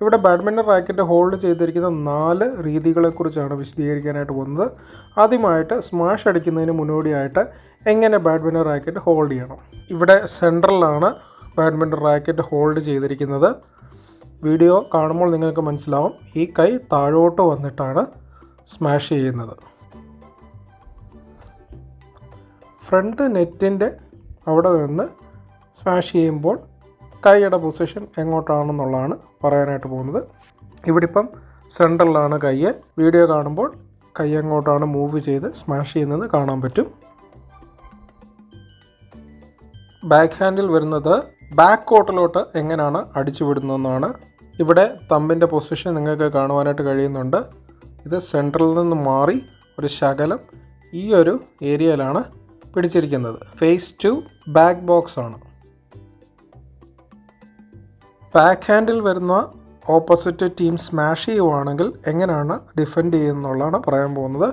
ഇവിടെ badminton racket hold ചെയ്തിരിക്കുന്ന 4 രീതികളെക്കുറിച്ചാണ് വിശദീകരിക്കാനായിട്ട് പോകുന്നത്. ആദ്യമായിട്ട് സ്മാഷ് അടിക്കുന്നതിന് മുന്നോടിയായിട്ട് എങ്ങനെ ബാഡ്മിൻ്റൺ റാക്കറ്റ് ഹോൾഡ് ചെയ്യണം. ഇവിടെ സെൻട്രലാണ് ബാഡ്മിൻ്റൺ റാക്കറ്റ് ഹോൾഡ് ചെയ്തിരിക്കുന്നത്. വീഡിയോ കാണുമ്പോൾ നിങ്ങൾക്ക് മനസ്സിലാവും, ഈ കൈ താഴോട്ട് വന്നിട്ടാണ് സ്മാഷ് ചെയ്യുന്നത്. ഫ്രണ്ട് നെറ്റിൻ്റെ അവിടെ നിന്ന് സ്മാഷ് ചെയ്യുമ്പോൾ കൈയുടെ പൊസിഷൻ എങ്ങോട്ടാണെന്നുള്ളതാണ് പറയാനായിട്ട് പോകുന്നത്. ഇവിടെ ഇപ്പം സെൻട്രലാണ് കൈ. വീഡിയോ കാണുമ്പോൾ കൈ എങ്ങോട്ടാണ് മൂവ് ചെയ്ത് സ്മാഷ് ചെയ്യുന്നത് കാണാൻ പറ്റും. ബാക്ക് ഹാൻഡിൽ വരുന്നത് ബാക്ക് കോർട്ടിലോട്ട് എങ്ങനെയാണ് അടിച്ചു വിടുന്നതെന്നാണ്. ഇവിടെ തമ്പിൻ്റെ പൊസിഷൻ നിങ്ങൾക്ക് കാണുവാനായിട്ട് കഴിയുന്നുണ്ട്. ഇത് സെൻട്രലിൽ നിന്ന് മാറി ഒരു ശകലം ഈ ഒരു ഏരിയയിലാണ് പിടിച്ചിരിക്കുന്നത്. ഫേസ് ടു ബാക്ക് ബോക്സ് ആണ്. ബാക്ക് ഹാൻഡിൽ വരുന്ന ഓപ്പോസിറ്റ് ടീം സ്മാഷ് ചെയ്യുവാണെങ്കിൽ എങ്ങനെയാണ് ഡിഫെൻഡ് ചെയ്യുന്നതെന്നുള്ളതാണ് പറയാൻ പോകുന്നത്.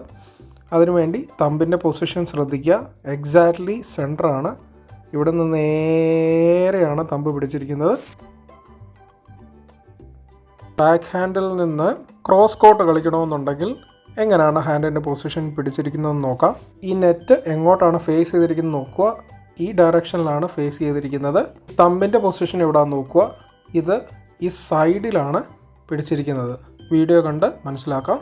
അതിനുവേണ്ടി തമ്പിൻ്റെ പൊസിഷൻ ശ്രദ്ധിക്കുക. എക്സാക്ട്ലി സെൻറ്ററാണ്. ഇവിടെ നിന്ന് നേരെയാണ് തമ്പ് പിടിച്ചിരിക്കുന്നത്. ബാക്ക് ഹാൻഡിൽ നിന്ന് ക്രോസ് കോർട്ട് കളിക്കണമെന്നുണ്ടെങ്കിൽ എങ്ങനെയാണ് ഹാൻഡിൻ്റെ പൊസിഷൻ പിടിച്ചിരിക്കുന്നതെന്ന് നോക്കാം. ഈ നെറ്റ് എങ്ങോട്ടാണ് ഫേസ് ചെയ്തിരിക്കുന്നത് നോക്കുക. ഈ ഡയറക്ഷനിലാണ് ഫേസ് ചെയ്തിരിക്കുന്നത്. തമ്പിൻ്റെ പൊസിഷൻ എവിടെയാണെന്ന് നോക്കുക. ഇത് ഈ സൈഡിലാണ് പിടിച്ചിരിക്കുന്നത്. വീഡിയോ കണ്ട് മനസ്സിലാക്കാം.